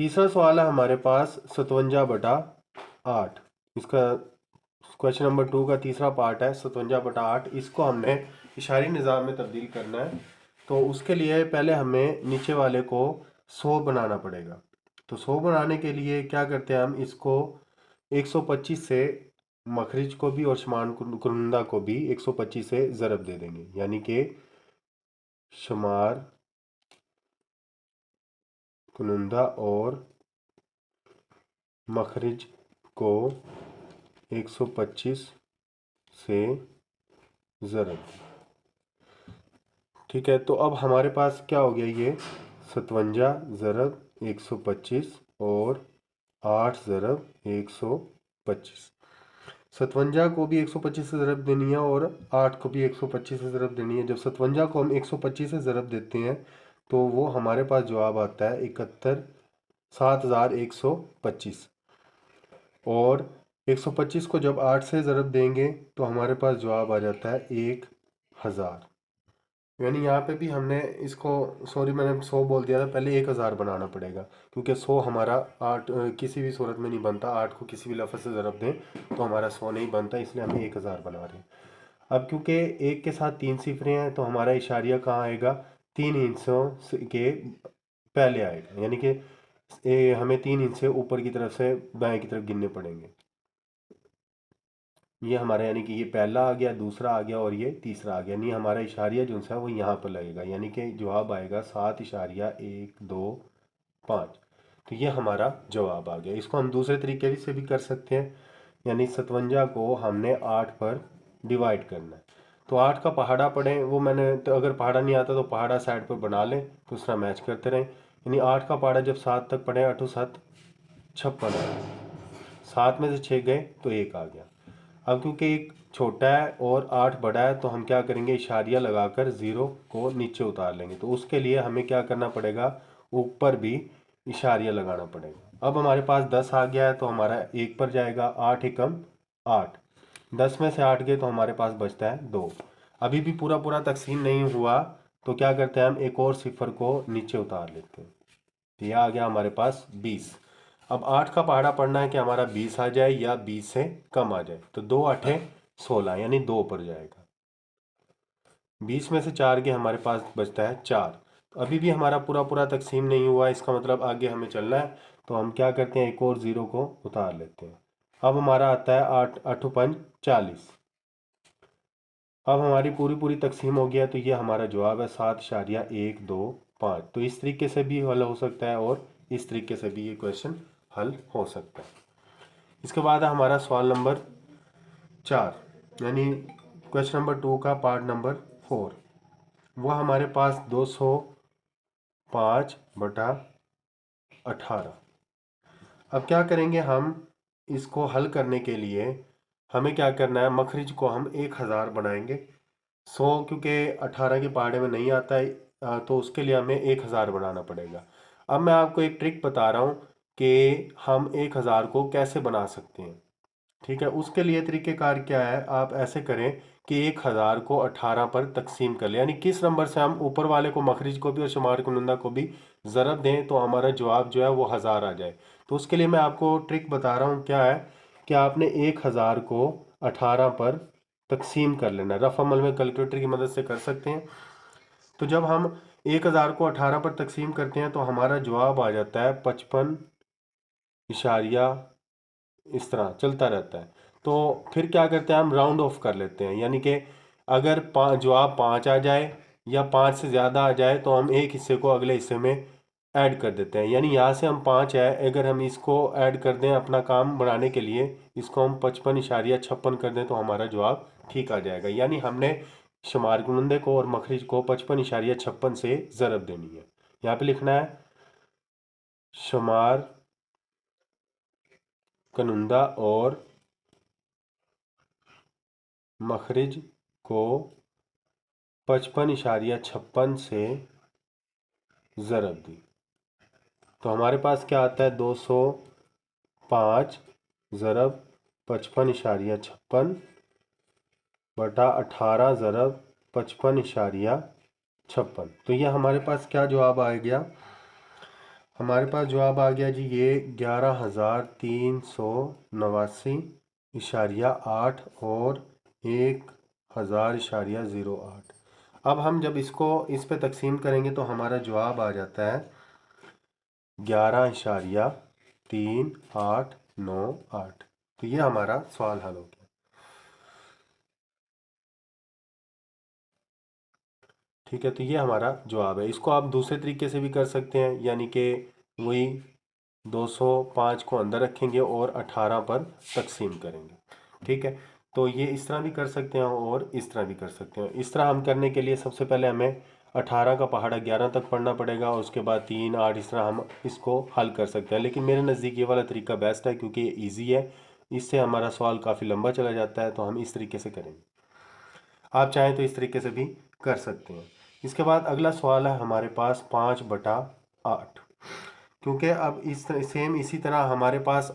तीसरा सवाल है हमारे पास 57/8। इसका क्वेश्चन नंबर 2 का तीसरा पार्ट है 57/8। इसको हमने इशारी निज़ाम में तब्दील करना है। तो उसके लिए पहले हमें नीचे वाले को 100 बनाना पड़ेगा। तो 100 बनाने के लिए क्या करते हैं, हम इसको 125 से मखरिज को भी और शुमार कुनंदा को भी 125 से ज़रब दे देंगे, यानी कि शुमार कुनंदा और मखरिज को 125 से ज़रब। ठीक है, तो अब हमारे पास क्या हो गया, ये 57 ज़रब 125 और 8 ज़रब 125। 57 को भी 125 से ज़रब देनी है और 8 को भी 125 से ज़रब देनी है। जब 57 को हम 125 से ज़रब देते हैं तो वो हमारे पास जवाब आता है 71,7125। और 125 को जब 8 से ज़रब देंगे तो हमारे पास जवाब आ जाता है 1000। यानी यहाँ पे भी हमने इसको, सॉरी मैंने 100 बोल दिया था, पहले 1000 बनाना पड़ेगा, क्योंकि 100 हमारा 8 किसी भी सूरत में नहीं बनता। 8 को किसी भी लफ्ज़ से ज़रब दें तो हमारा 100 नहीं बनता, इसलिए हम 1000 बना रहे हैं। अब क्योंकि एक के साथ 3 सिफरें हैं तो हमारा इशारिया कहाँ आएगा, 3 हिस्सों के पहले आएगा, यानी कि हमें 3 हिस्से ऊपर की तरफ से बाएं की तरफ गिनने पड़ेंगे। ये हमारा, यानी कि ये पहला आ गया, दूसरा आ गया और ये तीसरा आ गया। यानी हमारा इशारिया जो है वो यहाँ पर लगेगा, यानी कि जवाब आएगा 7.125। तो ये हमारा जवाब आ गया। इसको हम दूसरे तरीके से भी कर सकते हैं, यानी 57 को हमने 8 पर डिवाइड करना है। तो 8 का पहाड़ा पढ़ें, वो मैंने, तो अगर पहाड़ा नहीं आता तो पहाड़ा साइड पर बना लें, दूसरा मैच करते रहें। यानी 8 का पहाड़ा जब 7 तक पढ़ें, 8 7 56, 7 में से 6 गए तो 1 आ गया। अब क्योंकि एक छोटा है और 8 बड़ा है तो हम क्या करेंगे, इशारिया लगाकर 0 को नीचे उतार लेंगे। तो उसके लिए हमें क्या करना पड़ेगा, ऊपर भी इशारिया लगाना पड़ेगा। अब हमारे पास 10 आ गया है तो हमारा 1 पर जाएगा, 8 एकम 8। 10 में से 8 गए तो हमारे पास बचता है 2। अभी भी पूरा पूरा तकसीम नहीं हुआ तो क्या करते हैं, हम एक और सिफर को नीचे उतार लेते हैं। तो यह आ गया हमारे पास 20। अब 8 का पहाड़ा पढ़ना है कि हमारा 20 आ जाए या 20 से कम आ जाए। तो 2 8 16, यानी 2 पर जाएगा। 20 में से 4 के हमारे पास बचता है 4। तो अभी भी हमारा पूरा पूरा तकसीम नहीं हुआ, इसका मतलब आगे हमें चलना है। तो हम क्या करते हैं, एक और 0 को उतार लेते हैं। अब हमारा आता है 8 8 5 40। अब हमारी पूरी पूरी तकसीम हो गया, तो ये हमारा जवाब है 7.125। तो इस तरीके से भी हल हो सकता है और इस तरीके से भी ये क्वेश्चन हल हो सकता है। इसके बाद है हमारा सवाल नंबर 4, यानी क्वेश्चन नंबर 2 का पार्ट नंबर 4। वह हमारे पास 205/18। अब क्या करेंगे, हम इसको हल करने के लिए हमें क्या करना है, मखरिज को हम 1000 बनाएंगे। 100 क्योंकि 18 के पहाड़े में नहीं आता है, तो उसके लिए हमें 1000 बनाना पड़ेगा। अब मैं आपको एक ट्रिक बता रहा हूँ कि हम 1000 को कैसे बना सकते हैं। ठीक है, उसके लिए तरीक़ेकार क्या है, आप ऐसे करें कि 1000 को 18 पर तकसीम कर लें, यानी किस नंबर से हम ऊपर वाले को मखरिज को भी और शुमार कुनंदा को भी ज़रब दें तो हमारा जवाब जो है वो 1000 आ जाए। तो उसके लिए मैं आपको ट्रिक बता रहा हूँ, क्या है कि आपने 1000 को 18 पर तकसीम कर लेना। रफ अमल में कैलकुलेटर की मदद से कर सकते हैं। तो जब हम 1000 को 18 पर तकसीम करते हैं तो हमारा जवाब आ जाता है 55 इशारिया, इस तरह चलता रहता है। तो फिर क्या करते हैं, हम राउंड ऑफ कर लेते हैं, यानी कि अगर जवाब 5 आ जाए या 5 से ज़्यादा आ जाए तो हम एक हिस्से को अगले हिस्से में ऐड कर देते हैं। यानी यहाँ से हम 5 है, अगर हम इसको ऐड कर दें अपना काम बढ़ाने के लिए, इसको हम 55.56 कर दें तो हमारा जवाब ठीक आ जाएगा। यानी हमने शुमार कुनंदे को और मखरिज को 55.56 से ज़रब देनी है। यहाँ पे लिखना है शुमार कुनंदा और मखरिज को 55.56 से ज़रब दी। तो हमारे पास क्या आता है, 205 ज़रब 55.56 बटा 18 ज़रब 55.56। तो ये हमारे पास क्या जवाब आ गया, हमारे पास जवाब आ गया जी, ये 11,389.8 और 1,000.08। अब हम जब इसको इस पे तकसीम करेंगे तो हमारा जवाब आ जाता है 11,389.8। तो ये हमारा सवाल हल हो गया। ठीक है, तो ये हमारा जवाब है। इसको आप दूसरे तरीके से भी कर सकते हैं, यानी कि वही 205 को अंदर रखेंगे और 18 पर तकसीम करेंगे। ठीक है, तो ये इस तरह भी कर सकते हैं और इस तरह भी कर सकते हैं। इस तरह हम करने के लिए सबसे पहले हमें 18 का पहाड़ा 11 तक पढ़ना पड़ेगा और उसके बाद 3, 8 इस तरह हम इसको हल कर सकते हैं। लेकिन मेरे नज़दीक ये वाला तरीका बेस्ट है क्योंकि ये ईजी है। इससे हमारा सवाल काफ़ी लंबा चला जाता है, तो हम इस तरीके से करेंगे। आप चाहें तो इस तरीके से भी कर सकते हैं। इसके बाद अगला सवाल है हमारे पास 5/8। क्योंकि अब इस सेम इसी तरह हमारे पास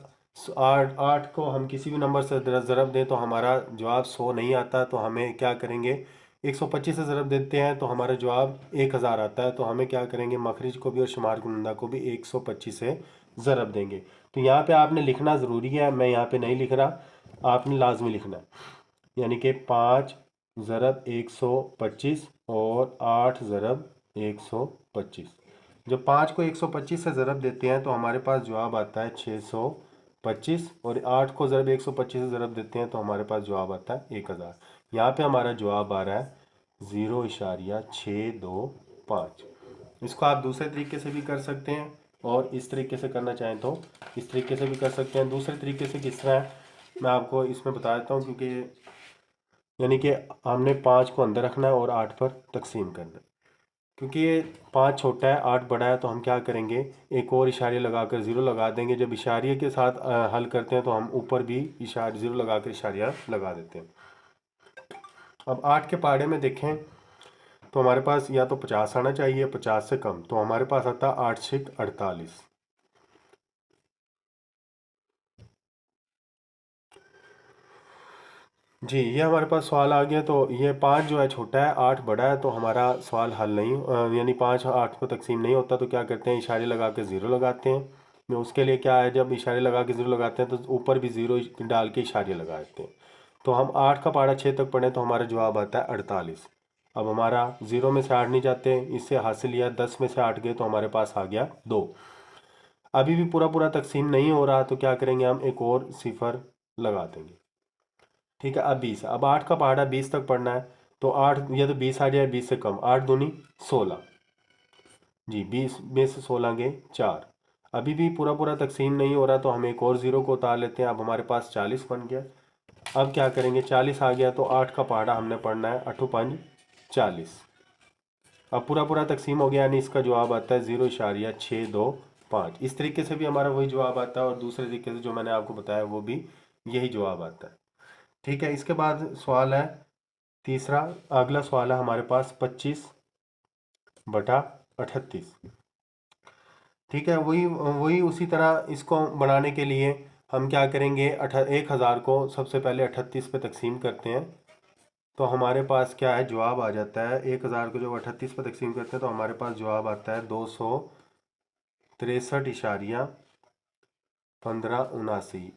8 को हम किसी भी नंबर से ज़रब दें तो हमारा जवाब 100 नहीं आता, तो हमें क्या करेंगे, 125 से ज़रब देते हैं तो हमारा जवाब 1000 आता है। तो हमें क्या करेंगे, मखरिज को भी और शुमार कुनंदा को भी 125 से ज़रब देंगे। तो यहाँ पे आपने लिखना ज़रूरी है, मैं यहाँ पे नहीं लिख रहा, आपने लाजमी लिखना है। यानी कि 5 ज़रब 125 और 8 ज़रब 125। जब 5 को 125 से ज़रब देते हैं तो हमारे पास जवाब आता है 625, और 8 को ज़रब 125 से ज़रब देते हैं तो हमारे पास जवाब आता है 1000। यहाँ पे हमारा जवाब आ रहा है 0.625। इसको आप दूसरे तरीके से भी कर सकते हैं और इस तरीके से करना चाहें तो इस तरीके से भी कर सकते हैं। दूसरे तरीके से किस तरह है मैं आपको इसमें बता देता हूँ, क्योंकि यानी कि हमने 5 को अंदर रखना है और 8 पर तकसीम करना है। क्योंकि ये 5 छोटा है 8 बड़ा है, तो हम क्या करेंगे, एक और इशारे लगाकर ज़ीरो लगा देंगे। जब इशारे के साथ हल करते हैं तो हम ऊपर भी इशारे ज़ीरो लगाकर इशारियाँ लगा देते हैं। अब 8 के पहाड़े में देखें तो हमारे पास या तो 50 आना चाहिए, 50 से कम, तो हमारे पास आता है 8 6 48। जी, ये हमारे पास सवाल आ गया। तो ये 5 जो है छोटा है, 8 बड़ा है, तो हमारा सवाल हल नहीं, यानी 5 8 को तकसीम नहीं होता। तो क्या करते हैं, इशारे लगा के ज़ीरो लगाते हैं। मैं उसके लिए क्या है, जब इशारे लगा के ज़ीरो लगाते हैं तो ऊपर भी ज़ीरो डाल के इशारे लगा देते हैं। तो हम 8 का पहाड़ा 6 तक पढ़ें तो हमारा जवाब आता है 48। अब हमारा ज़ीरो में से 8 नहीं जाते, इससे हासिल लिया 10 में से 8 गए तो हमारे पास आ गया 2। अभी भी पूरा पूरा तकसीम नहीं हो रहा, तो क्या करेंगे, हम एक और सिफर लगा देंगे। ठीक है, अब 20, अब 8 का पहाड़ा 20 तक पढ़ना है। तो 8 या तो 20 आ जाए, 20 से कम, 8 दूनी 16। जी, 20 में से 16 गए 4। अभी भी पूरा पूरा तकसीम नहीं हो रहा, तो हम एक और ज़ीरो को उतार लेते हैं। अब हमारे पास 40 बन गया। अब क्या करेंगे, 40 आ गया तो 8 का पहाड़ा हमने पढ़ना है 8 5 40। अब पूरा पूरा तकसीम हो गया, यानी इसका जवाब आता है 0.625। इस तरीके से भी हमारा वही जवाब आता है और दूसरे तरीके से जो मैंने आपको बताया वो भी यही जवाब आता है। ठीक है, इसके बाद सवाल है तीसरा। अगला सवाल है हमारे पास 25/38। ठीक है, वही वही उसी तरह इसको बनाने के लिए हम क्या करेंगे, 1000 को सबसे पहले 38 पे तकसीम करते हैं। तो हमारे पास क्या है, जवाब आ जाता है 1000 को जब 38 पे तकसीम करते हैं तो हमारे पास जवाब आता है 263.1579।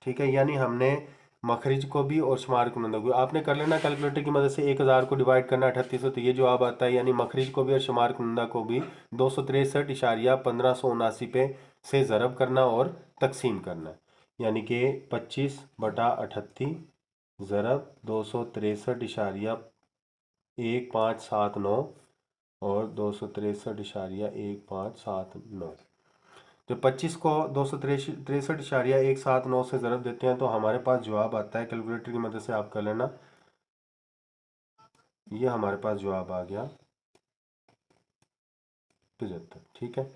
ठीक है, यानी हमने मखरिज को भी और शुमार कुनंदा को, आपने कर लेना कैलकुलेटर की मदद से, 1000 को डिवाइड करना 38 से, तो ये जवाब आता है। यानी मखरिज को भी और शुमार कुनंदा को भी 263.1579 पे से ज़रब करना और तकसीम करना है। यानी कि 25/38 ज़रब 263.1579 और 263.1579। जब 25 को 263.179 से ज़रब देते हैं तो हमारे पास जवाब आता है, कैलकुलेटर की मदद से आप कर लेना, ये हमारे पास जवाब आ गया 75। ठीक है,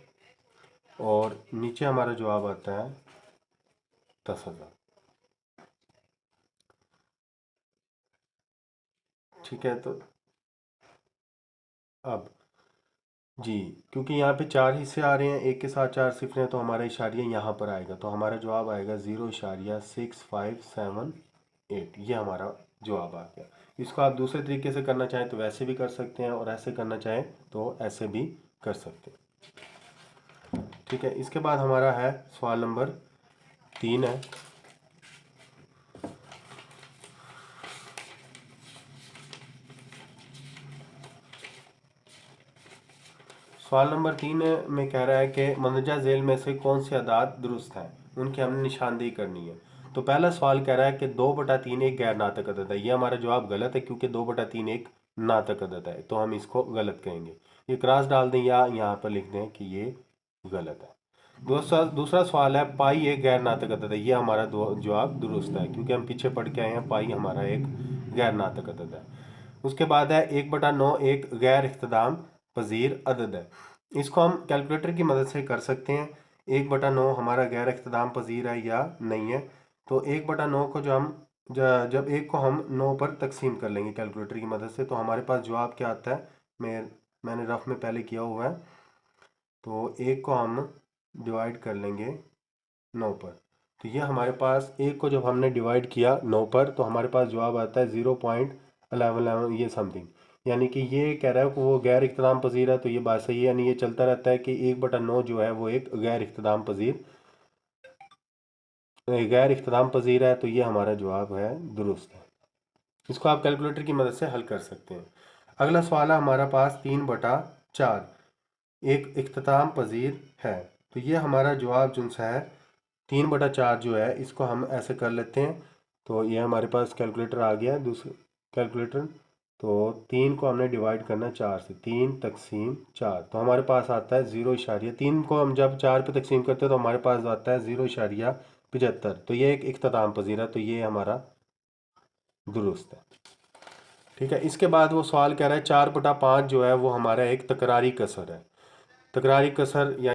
और नीचे हमारा जवाब आता है 10,000। ठीक है, तो अब जी, क्योंकि यहाँ पे 4 हिस्से आ रहे हैं, एक के साथ 4 सिफरें हैं, तो हमारा इशारिया यहाँ पर आएगा, तो हमारा जवाब आएगा 0.6578। ये हमारा जवाब आ गया। इसको आप दूसरे तरीके से करना चाहें तो वैसे भी कर सकते हैं और ऐसे करना चाहें तो ऐसे भी कर सकते हैं। ठीक है, इसके बाद हमारा है सवाल नंबर 3 है। सवाल नंबर 3 में कह रहा है कि मंदरजा झेल में से कौन सी अदाद दुरुस्त है, उनकी हमने निशानदेही करनी है। तो पहला सवाल कह रहा है कि 2/3 एक गैर नातक अदद है। ये हमारा जवाब गलत है क्योंकि 2/3 एक नातक अदद है, तो हम इसको गलत कहेंगे। ये क्रॉस डाल दें या यहाँ पर लिख दें कि ये गलत है। दूसरा सवाल है पाई एक गैर नातक अदद है। ये हमारा जवाब दुरुस्त है क्योंकि हम पीछे पढ़ के आए हैं पाई हमारा एक गैर नातक अदद है। उसके बाद है 1/9 एक गैर इख्तिदाम पजीर अदद है। इसको हम कैलकुलेटर की मदद से कर सकते हैं। 1/9 हमारा गैर इख्तिदाम पजीर है या नहीं है। तो 1/9 को जब एक को हम 9 पर तकसीम कर लेंगे कैलकुलेटर की मदद से, तो हमारे पास जवाब क्या आता है, मैंने रफ में पहले किया हुआ है। तो एक को हम डिवाइड कर लेंगे 9 पर, तो ये हमारे पास एक को जब हमने डिवाइड किया 9 पर तो हमारे पास जवाब आता है 0.11 ये समथिंग। यानी कि ये कह रहा है कि वो गैर इख्तिदाम पजीर है, तो ये बात सही है। यानी ये चलता रहता है कि 1/9 जो है वो एक गैर इख्तिदाम पजीर है, तो ये हमारा जवाब है दुरुस्त है। इसको आप कैलकुलेटर की मदद से हल कर सकते हैं। अगला सवाल है हमारा पास 3/4 एक इख्तिताम पजीर है। तो ये हमारा जवाब जो है 3/4 जो है इसको हम ऐसे कर लेते हैं। तो ये हमारे पास कैलकुलेटर आ गया, दूसरा कैलकुलेटर। तो 3 को हमने डिवाइड करना 4 से, 3/4, तो हमारे पास आता है 0.3 को हम जब 4 पे तकसीम करते हैं तो हमारे पास आता है 0.75। तो ये एक इख्तिताम पजीर है, तो ये हमारा दुरुस्त है। ठीक है, इसके बाद वो सवाल कह रहा है 4/5 जो है वो हमारा एक तकरारी कसर है। तकरारी कसर या